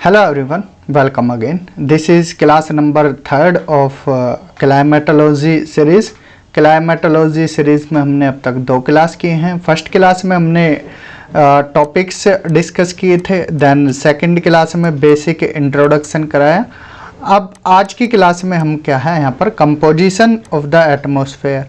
Hello everyone, welcome again. This is class number 3rd of climatology series. Climatology series में हमने अब तक 2 class किए हैं. फर्स्ट क्लास में हमने टॉपिक्स डिस्कस किए थे, देन सेकंड क्लास में बेसिक इंट्रोडक्शन कराया. अब आज की क्लास में हम क्या है यहाँ पर composition of the atmosphere.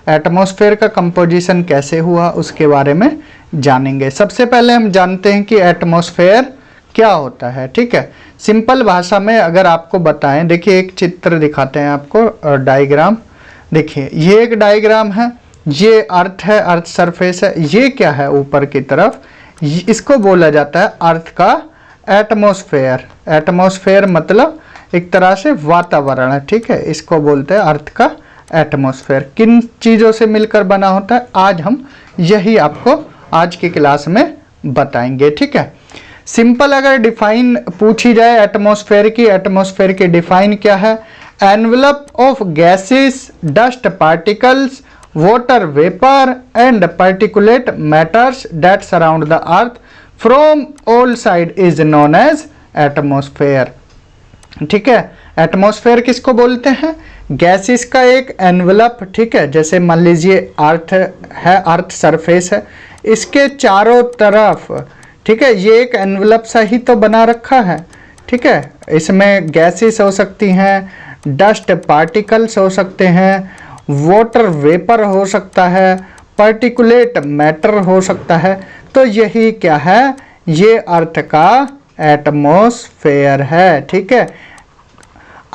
Atmosphere का कंपोजिशन कैसे हुआ उसके बारे में जानेंगे. सबसे पहले हम जानते हैं कि एटमॉस्फेयर क्या होता है. ठीक है, सिंपल भाषा में अगर आपको बताएं, देखिए एक चित्र दिखाते हैं आपको, डायग्राम. देखिए ये एक डायग्राम है, ये अर्थ है, अर्थ सरफेस है. ये क्या है ऊपर की तरफ, इसको बोला जाता है अर्थ का एटमॉस्फेयर. एटमॉस्फेयर मतलब एक तरह से वातावरण है. ठीक है, इसको बोलते हैं अर्थ का एटमॉस्फेयर. किन चीज़ों से मिलकर बना होता है आज हम यही आपको आज की क्लास में बताएंगे. ठीक है, सिंपल अगर डिफाइन पूछी जाए एटमॉस्फेयर की डिफाइन क्या है. Envelope of gases, dust particles, water vapour and particulate matters that surround the earth from all side is known as atmosphere. ठीक है, एटमॉस्फेयर किसको बोलते हैं? गैसेस का एक एनवेलप. ठीक है, जैसे मान लीजिए अर्थ है, अर्थ सरफेस है, इसके चारों तरफ, ठीक है, ये एक एनवेलप सा ही तो बना रखा है. ठीक है, इसमें गैसेस हो सकती हैं, डस्ट पार्टिकल्स हो सकते हैं, वाटर वेपर हो सकता है, पार्टिकुलेट मैटर हो सकता है. तो यही क्या है, ये अर्थ का एटमॉस्फेयर है. ठीक है,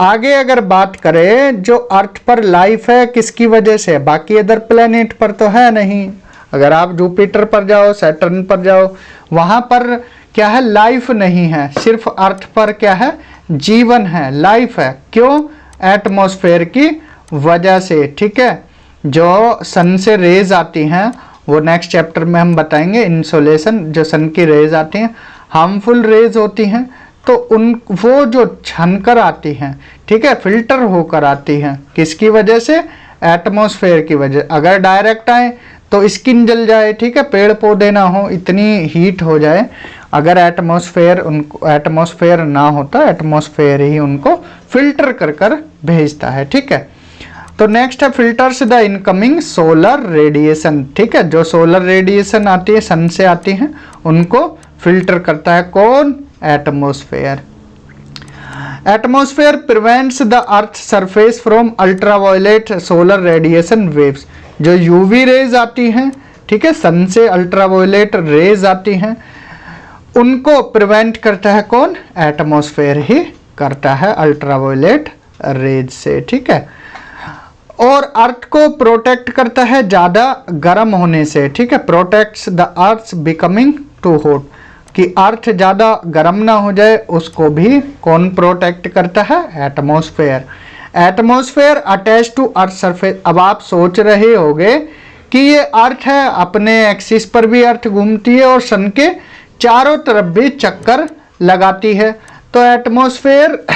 आगे अगर बात करें, जो अर्थ पर लाइफ है किसकी वजह से, बाकी अदर प्लेनेट पर तो है नहीं. अगर आप जुपिटर पर जाओ, सैटर्न पर जाओ, वहाँ पर क्या है, लाइफ नहीं है. सिर्फ अर्थ पर क्या है, जीवन है, लाइफ है. क्यों? एटमॉस्फेयर की वजह से. ठीक है, जो सन से रेज आती हैं, वो नेक्स्ट चैप्टर में हम बताएंगे. इंसोलेशन, जो सन की रेज आती हैं, हार्मफुल रेज होती हैं, तो वो जो छनकर आती हैं, ठीक है, फिल्टर होकर आती हैं, किसकी वजह से? एटमॉस्फेयर की वजह. अगर डायरेक्ट आए तो स्किन जल जाए, ठीक है, पेड़ पौधे ना हो, इतनी हीट हो जाए. अगर एटमॉस्फेयर ना होता, एटमॉस्फेयर ही उनको फिल्टर कर कर भेजता है. ठीक है, तो नेक्स्ट है filters the incoming solar radiation. ठीक है, जो सोलर रेडिएशन आती है, सन से आती हैं, उनको फिल्टर करता है कौन? Atmosphere. Atmosphere prevents the earth surface from ultraviolet solar radiation waves. जो यूवी रेज आती हैं, ठीक है, सन से अल्ट्रावायलेट रेज आती हैं, उनको प्रिवेंट करता है कौन? एटमॉस्फेयर ही करता है अल्ट्रावायलेट रेज से. ठीक है, और अर्थ को प्रोटेक्ट करता है ज़्यादा गर्म होने से. ठीक है, protects the earth becoming too hot, कि अर्थ ज़्यादा गर्म ना हो जाए, उसको भी कौन प्रोटेक्ट करता है? Atmosphere. Atmosphere attach to earth surface. अब आप सोच रहे होंगे कि ये अर्थ है, अपने एक्सिस पर भी अर्थ घूमती है और सन के चारों तरफ भी चक्कर लगाती है. तो एटमॉस्फेयर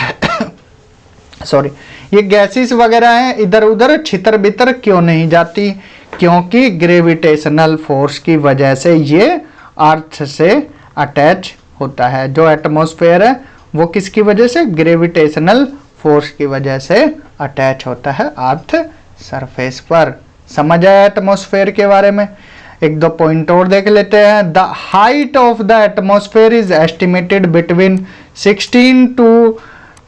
सॉरी, ये गैसेस वगैरह हैं, इधर उधर छितर बितर क्यों नहीं जाती? क्योंकि ग्रेविटेशनल फोर्स की वजह से ये अर्थ से अटैच होता है. जो एटमॉस्फेयर है वो किसकी वजह से? ग्रेविटेशनल फोर्स की वजह से अटैच होता है अर्थ सरफेस पर. समझ आया एटमॉस्फेयर के बारे में? एक दो पॉइंट और देख लेते हैं. The height of the atmosphere is estimated between 16 to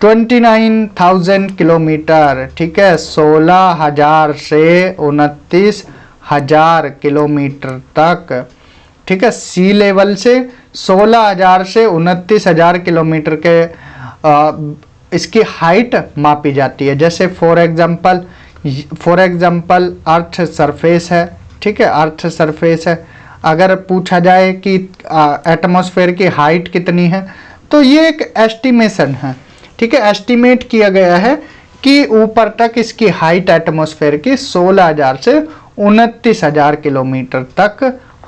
29,000 kilometre. ठीक है, 16,000 से 29,000 किलोमीटर तक. ठीक है, सी लेवल से 16,000 से 29,000 किलोमीटर के इसकी हाइट मापी जाती है. जैसे फॉर एग्जांपल अर्थ सरफेस है. ठीक है, अर्थ सरफेस है. अगर पूछा जाए कि एटमॉस्फेयर की हाइट कितनी है, तो ये एक एस्टिमेशन है. ठीक है, एस्टिमेट किया गया है कि ऊपर तक इसकी हाइट एटमॉस्फेयर की 16,000 से 29,000 किलोमीटर तक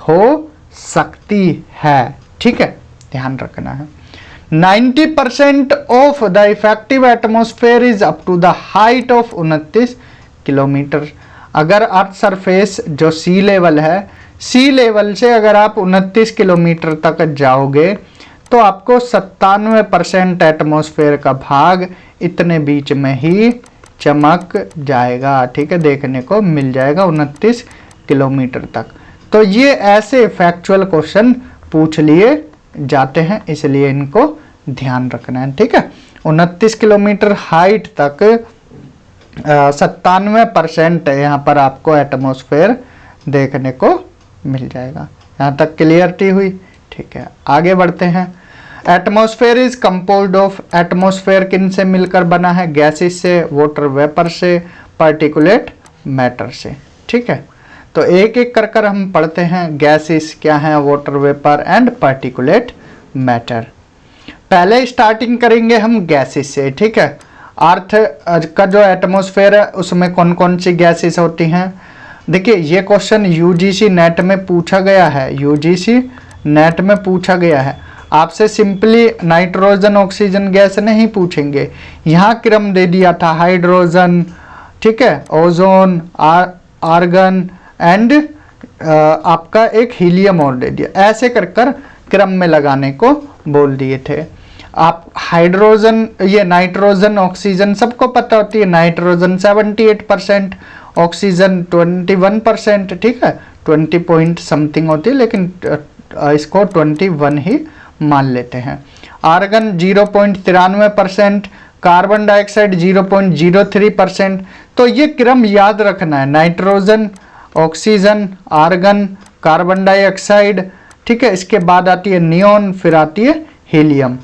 हो सकती है. ठीक है, ध्यान रखना है. 90% of the effective atmosphere is up to the height of 29 kilometre. अगर अर्थ सरफेस जो सी लेवल है, सी लेवल से अगर आप 29 किलोमीटर तक जाओगे तो आपको 97% एटमॉस्फेयर का भाग इतने बीच में ही चमक जाएगा, ठीक है, देखने को मिल जाएगा 29 किलोमीटर तक। तो ये ऐसे फैक्चुअल क्वेश्चन पूछ लिए जाते हैं, इसलिए इनको ध्यान रखना है, ठीक है। 29 किलोमीटर हाइट तक 97% यहाँ पर आपको एटमॉस्फेयर देखने को मिल जाएगा। यहाँ तक क्लियरिटी हुई, ठीक है। आगे बढ़ते हैं। Atmosphere is composed of, atmosphere किन से मिलकर बना है? गैसेस से, वाटर वेपर से, पार्टिकुलेट मैटर से, ठीक है। तो एक एक कर कर हम पढ़ते हैं। गैसेस क्या है? Water vapour and particulate matter. पहले स्टार्टिंग करेंगे हम गैसेस से, ठीक है। अर्थ का जो एटमॉस्फेयर है उसमें कौन कौन सी गैसेस होती हैं? देखिए ये क्वेश्चन यूजीसी नेट में पूछा गया है, यूजीसी नेट में पूछा गया है। आपसे सिंपली नाइट्रोजन ऑक्सीजन गैस नहीं पूछेंगे, यहाँ क्रम दे दिया था हाइड्रोजन, ठीक है, ओजोन, आर्गन एंड आपका एक हीलियम और दे दिया। ऐसे कर कर क्रम में लगाने को बोल दिए थे। आप हाइड्रोजन, ये नाइट्रोजन ऑक्सीजन सबको पता होती है। नाइट्रोजन 78%, ऑक्सीजन 21%, ठीक है, 20 पॉइंट समथिंग होती है, लेकिन इसको 21 ही मान लेते हैं। Argon 0.93%, carbon dioxide 0.03%। तो ये क्रम याद रखना है, nitrogen, oxygen, argon, carbon dioxide, ठीक है। इसके बाद आती है नियोन, फिर आती है हीलियम,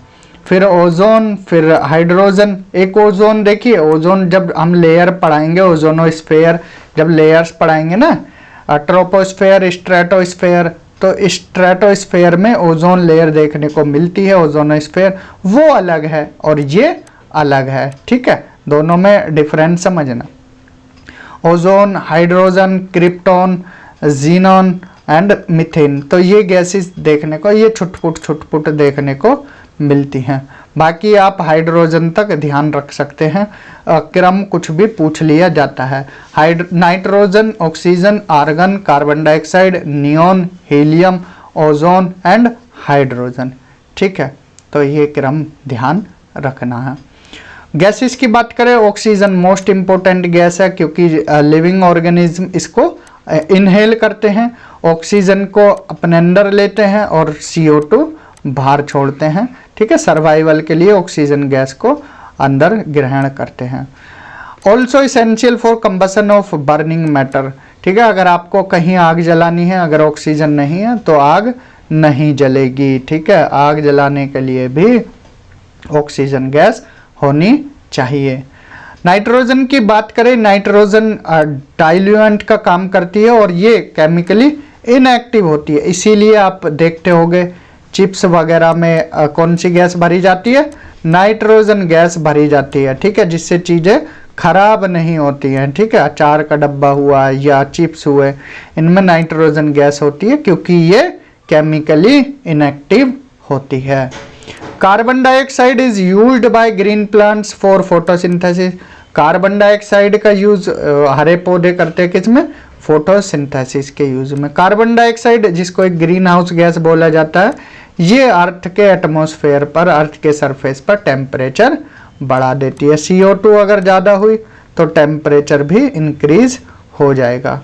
फिर ओजोन, फिर हाइड्रोजन। एक ओजोन, देखिए ओजोन जब हम लेयर पढ़ाएंगे, ओजोनोस्फेयर जब लेयर्स पढ़ाएंगे ना, ट्रोपोस्फेयर, स्ट्रेटोस्फेयर, तो स्ट्रेटोस्फेयर में ओजोन लेयर देखने को मिलती है, ओजोनोस्फेयर वो अलग है और ये अलग है, ठीक है। दोनों में डिफरेंस समझना। Ozone, hydrogen, krypton, xenon and methane, तो ये गैसेस देखने को, ये छुटपुट देखने को मिलती हैं। बाकी आप हाइड्रोजन तक ध्यान रख सकते हैं, क्रम कुछ भी पूछ लिया जाता है। Nitrogen, oxygen, argon, carbon dioxide, neon, helium, ozone and hydrogen, ठीक है। तो ये क्रम ध्यान रखना है। गैसेस की बात करें, ऑक्सीजन मोस्ट इंपॉर्टेंट गैस है, क्योंकि लिविंग ऑर्गेनिज्म इसको इनहेल करते हैं, ऑक्सीजन को अपने अंदर लेते हैं और CO2 बाहर छोड़ते हैं, ठीक है। सर्वाइवल के लिए ऑक्सीजन गैस को अंदर ग्रहण करते हैं। Also essential for combustion of burning matter, ठीक है। अगर आपको कहीं आग जलानी है, अगर ऑक्सीजन नहीं है तो आग नहीं जलेगी, ठीक है। आग जलाने के लिए भी ऑक्सीजन गैस होनी चाहिए। नाइट्रोजन की बात करें, नाइट्रोजन डाइल्यूएंट का काम करती है और ये केमिकली इनएक्टिव होती है, इसीलिए आप देखते होंगे चिप्स वगैरह में कौन सी गैस भरी जाती है? नाइट्रोजन गैस भरी जाती है, ठीक है, जिससे चीज़ें खराब नहीं होती हैं, ठीक है। अचार का डब्बा हुआ या चिप्स हुए, इनमें नाइट्रोजन गैस होती है क्योंकि ये केमिकली इनएक्टिव होती है। Carbon dioxide is used by green plants for photosynthesis, carbon dioxide का यूज हरे पौधे करते हैं किसमें? फोटोसिंथेसिस के यूज में। कार्बन डाइऑक्साइड जिसको एक ग्रीन हाउस गैस बोला जाता है, ये अर्थ के एटमॉस्फेयर पर, अर्थ के सरफेस पर टेम्परेचर बढ़ा देती है। CO2 अगर ज़्यादा हुई तो टेम्परेचर भी इंक्रीज हो जाएगा।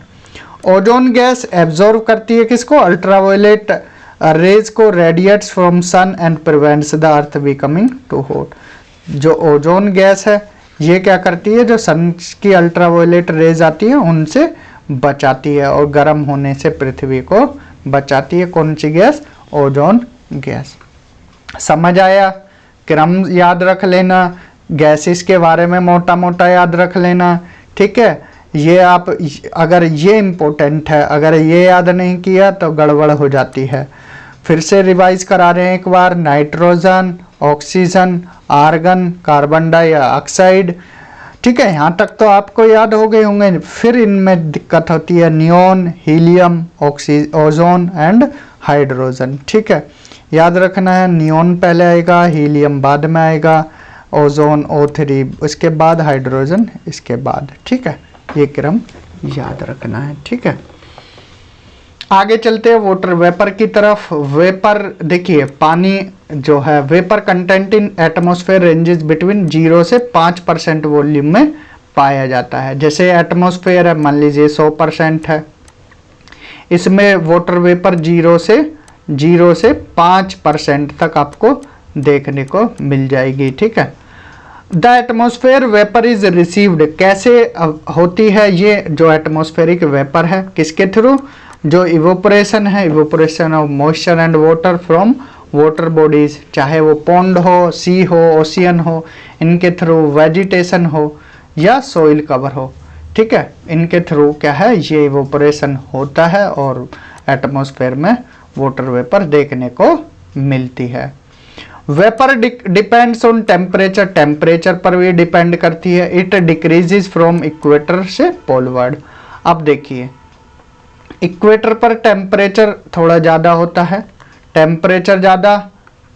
ओजोन गैस एब्जॉर्व करती है किसको? अल्ट्रावायलेट रेज को, radiates from sun and prevents the earth becoming too hot. जो ओजोन गैस है ये क्या करती है? जो सन की अल्ट्रावायलेट रेज आती है उनसे बचाती है और गर्म होने से पृथ्वी को बचाती है। कौन सी गैस? Ozone gas. समझ आया? क्रम याद रख लेना, गैसेस के बारे में मोटा मोटा याद रख लेना, ठीक है। ये आप, अगर ये इम्पोर्टेंट है, अगर ये याद नहीं किया तो गड़बड़ हो जाती है। फिर से रिवाइज करा रहे हैं एक बार। Nitrogen, oxygen, argon, carbon dioxide, ठीक है, यहाँ तक तो आपको याद हो गए होंगे। फिर इनमें दिक्कत होती है neon, helium, ozone and hydrogen, ठीक है। याद रखना है, नियोन पहले आएगा, हीलियम बाद में आएगा, ओजोन O3 उसके बाद, हाइड्रोजन इसके बाद, ठीक है। ये क्रम याद रखना है, ठीक है। आगे चलते हैं वाटर वेपर की तरफ। वेपर देखिए, पानी जो है vapour content in atmosphere ranges between 0 से 5% वॉल्यूम में पाया जाता है। जैसे एटमॉस्फेयर है, मान लीजिए 100% है, इसमें वाटर वेपर 0 से 5% तक आपको देखने को मिल जाएगी। ठीक है। The atmosphere vapour is received, कैसे होती है ये जो एटमॉस्फेरिक वेपर है, किसके थ्रू? जो इवोपरेशन है, evaporation of moisture and water from water bodies, चाहे वो पॉन्ड हो, सी हो, ओशियन हो, इनके थ्रू वेजिटेशन हो या सोइल कवर हो। ठीक है, इनके थ्रू क्या है, ये इवोपरेशन होता है और एटमॉस्फेयर में वाटर वेपर देखने को मिलती है। Vapour depends on temperature, temperature पर भी डिपेंड करती है। इट डिक्रीजेज फ्रॉम इक्वेटर से पोलवर्ड। अब देखिए, इक्वेटर पर टेम्परेचर थोड़ा ज़्यादा होता है, टेम्परेचर ज़्यादा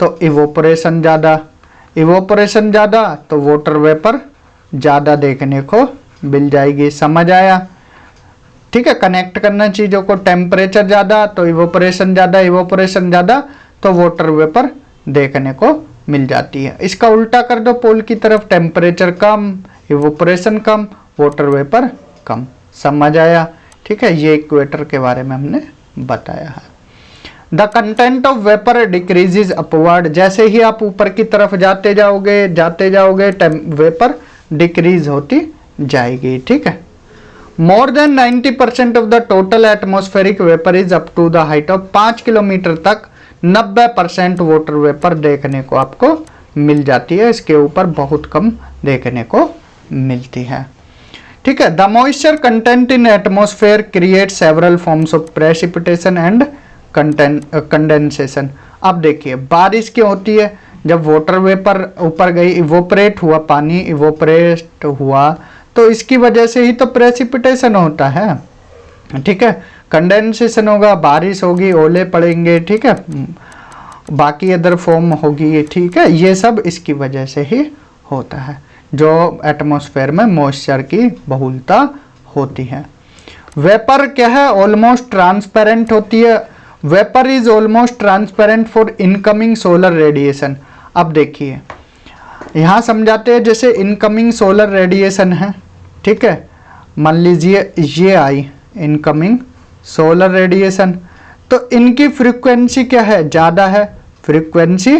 तो इवोपरेशन ज़्यादा, इवोपरेशन ज़्यादा तो वाटर वेपर ज़्यादा देखने को मिल जाएगी। समझ आया? ठीक है, कनेक्ट करना चीज़ों को, टेम्परेचर ज़्यादा तो इवोपरेशन ज़्यादा, इवोपरेशन ज़्यादा तो वाटर वेपर देखने को मिल जाती है। इसका उल्टा कर दो पोल की तरफ, टेम्परेचर कम, इवोपरेशन कम, वाटर वेपर कम। समझ आया? ठीक है, ये इक्वेटर के बारे में हमने बताया है। The content of vapour decreases upward, जैसे ही आप ऊपर की तरफ जाते जाओगे वेपर डिक्रीज होती जाएगी। ठीक है। More than 90% of the total atmospheric vapour is up to the height of 5 kilometre तक 90% वाटर वेपर देखने को आपको मिल जाती है। इसके ऊपर बहुत कम देखने को मिलती है। ठीक है। The moisture content in atmosphere create several forms of precipitation and condensation. अब देखिए, बारिश क्यों होती है? जब वाटर वेपर ऊपर गई, इवोपरेट हुआ, पानी इवोपरेट हुआ, तो इसकी वजह से ही तो प्रेसिपिटेशन होता है। ठीक है, कंडेंसेशन होगा, बारिश होगी, ओले पड़ेंगे। ठीक है, बाकी अदर फॉर्म होगी। ठीक है, ये सब इसकी वजह से ही होता है, जो एटमॉस्फेयर में मॉइस्चर की बहुलता होती है। वेपर क्या है? ऑलमोस्ट ट्रांसपेरेंट होती है। Vapour is almost transparent for incoming solar radiation. अब देखिए, यहाँ समझाते हैं, जैसे इनकमिंग सोलर रेडिएशन है। ठीक है, मान लीजिए ये आई इनकमिंग सोलर रेडिएशन, तो इनकी फ्रीक्वेंसी क्या है? ज़्यादा है, फ्रीक्वेंसी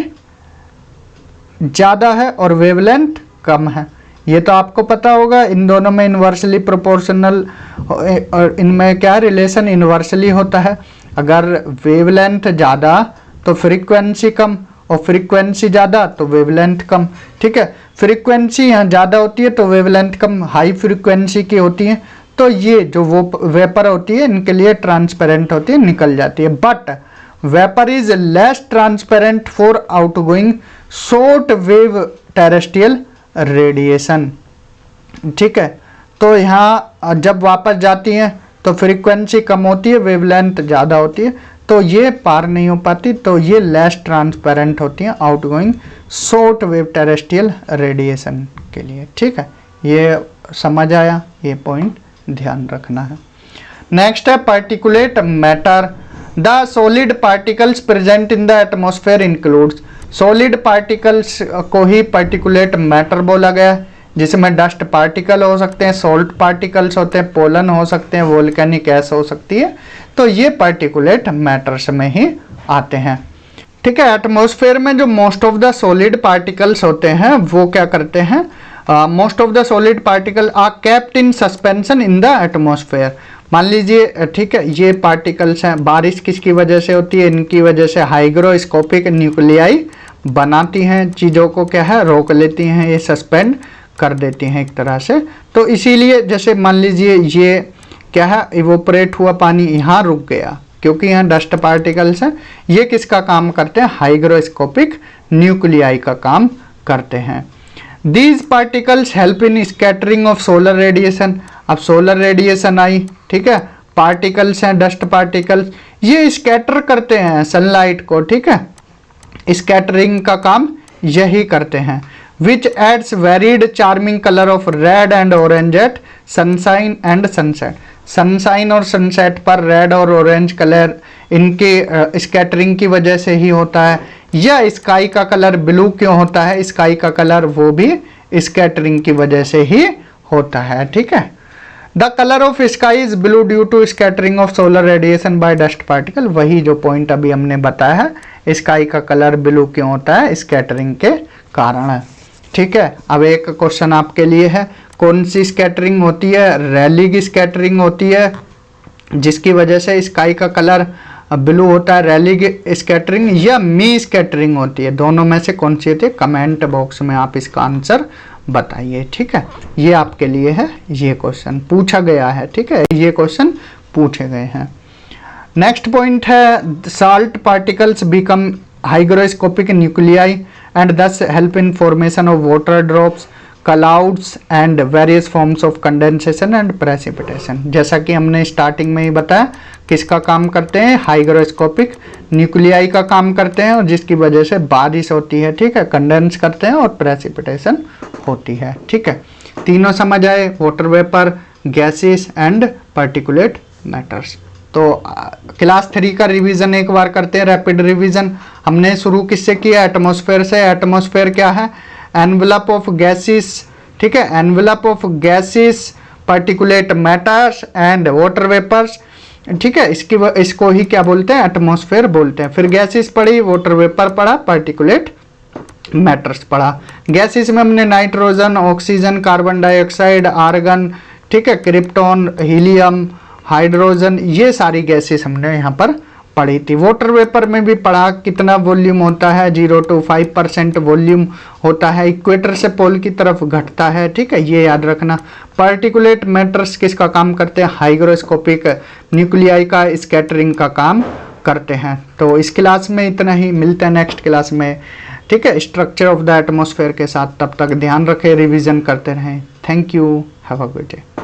ज़्यादा है और वेवलेंथ कम है। ये तो आपको पता होगा, इन दोनों में इन्वर्सली प्रोपोर्शनल, और इनमें क्या रिलेशन इन्वर्सली होता है। अगर वेवलेंथ ज़्यादा तो फ्रीक्वेंसी कम, और फ्रीक्वेंसी ज़्यादा तो वेवलेंथ कम। ठीक है, फ्रीक्वेंसी यहाँ ज़्यादा होती है तो वेवलेंथ कम, हाई फ्रीक्वेंसी की होती है, तो ये जो वो वेपर होती है इनके लिए ट्रांसपेरेंट होती है, निकल जाती है। But vapour is less transparent for outgoing short wave terrestrial radiation. ठीक है, तो यहाँ जब वापस जाती हैं तो फ्रीक्वेंसी कम होती है, वेवलेंथ ज़्यादा होती है, तो ये पार नहीं हो पाती, तो ये लेस ट्रांसपेरेंट होती हैं outgoing short wave terrestrial radiation के लिए। ठीक है, ये समझ आया? ये पॉइंट ध्यान रखना है। नेक्स्ट है particulate matter. The solid particles present in the atmosphere includes, solid particles को ही पार्टिकुलेट मैटर बोला गया है, जिसमें डस्ट पार्टिकल हो सकते हैं, सॉल्ट पार्टिकल्स होते हैं, पोलन हो सकते हैं, वोल्केनिक ऐश हो सकती है, तो ये पार्टिकुलेट मैटर्स में ही आते हैं। ठीक है, एटमॉस्फेयर में जो most of the solid particles होते हैं वो क्या करते हैं? Most of the solid particle are kept in suspension in the atmosphere. मान लीजिए, ठीक है, ये पार्टिकल्स हैं, बारिश किसकी वजह से होती है? इनकी वजह से हाइग्रोस्कोपिक न्यूक्लियाई बनाती हैं, चीज़ों को क्या है, रोक लेती हैं, ये सस्पेंड कर देती हैं एक तरह से। तो इसीलिए जैसे मान लीजिए ये क्या है, इवोपरेट हुआ पानी यहाँ रुक गया, क्योंकि यहाँ डस्ट पार्टिकल्स हैं। ये किसका काम करते हैं? हाइग्रोस्कोपिक न्यूक्लियाई का काम करते हैं। These particles help in scattering of solar radiation। अब सोलर रेडिएशन आई, ठीक है, पार्टिकल्स हैं, डस्ट पार्टिकल्स, ये स्कैटर करते हैं सनलाइट को। ठीक है, स्कैटरिंग का काम यही करते हैं। Which adds varied charming colour of red and orange at sunshine and sunset. Sunshine और सनसेट पर रेड और ऑरेंज कलर इनके स्कैटरिंग की वजह से ही होता है, या स्काई का कलर ब्लू क्यों होता है, स्काई का कलर वो भी स्कैटरिंग की वजह से ही होता है, ठीक है। The colour of sky is blue due to scattering of solar radiation by dust particle, वही जो पॉइंट अभी हमने बताया है, स्काई का कलर ब्लू क्यों होता है, स्कैटरिंग के कारण है, ठीक है। अब एक क्वेश्चन आपके लिए है, कौन सी स्कैटरिंग होती है, रैली स्कैटरिंग होती है जिसकी वजह से स्काई का कलर ब्लू होता है, रैली स्कैटरिंग या मी स्कैटरिंग होती है, दोनों में से कौन सी होती है, कमेंट बॉक्स में आप इसका आंसर बताइए, ठीक है। ये आपके लिए है, ये क्वेश्चन पूछा गया है, ठीक है, ये क्वेश्चन पूछे गए हैं। नेक्स्ट पॉइंट है, salt particles become hygroscopic nuclei and thus help in formation of water drops, clouds and various forms of condensation and precipitation. जैसा कि हमने स्टार्टिंग में ही बताया, किसका काम करते हैं, हाइग्रोस्कोपिक न्यूक्लियाई का काम करते हैं, और जिसकी वजह से बारिश होती है, ठीक है, कंडेंस करते हैं और प्रेसिपिटेशन होती है, ठीक है। तीनों समझ आए, water vapour, gases and particulate matters. तो क्लास 3 का रिवीजन एक बार करते हैं, रैपिड रिवीजन। हमने शुरू किससे किया, एटमॉस्फेयर से। एटमॉस्फेयर क्या है, एनवेलप ऑफ गैसेस, ठीक है, envelope of gases, particulate matters and water vapours, ठीक है, इसको ही क्या बोलते हैं, एटमॉस्फेयर बोलते हैं। फिर गैसेस पढ़ी, वाटर वेपर पढ़ा, पार्टिकुलेट मैटर्स पढ़ा। गैसेस में हमने nitrogen, oxygen, carbon dioxide, argon, ठीक है, क्रिप्टॉन, हीलियम, हाइड्रोजन, ये सारी गैसेस हमने यहाँ पर पढ़ी थी। वाटर वेपर में भी पढ़ा, कितना वॉल्यूम होता है, 0 to 5% वॉल्यूम होता है, इक्वेटर से पोल की तरफ घटता है, ठीक है, ये याद रखना। पार्टिकुलेट मैटर्स किसका काम करते हैं, हाइग्रोस्कोपिक न्यूक्लियाई का स्कैटरिंग का काम करते हैं। तो इस क्लास में इतना ही, मिलते हैं नेक्स्ट क्लास में, ठीक है, स्ट्रक्चर ऑफ द एटमॉस्फेयर के साथ। तब तक ध्यान रखें, रिविजन करते रहें। Thank you, have a good day.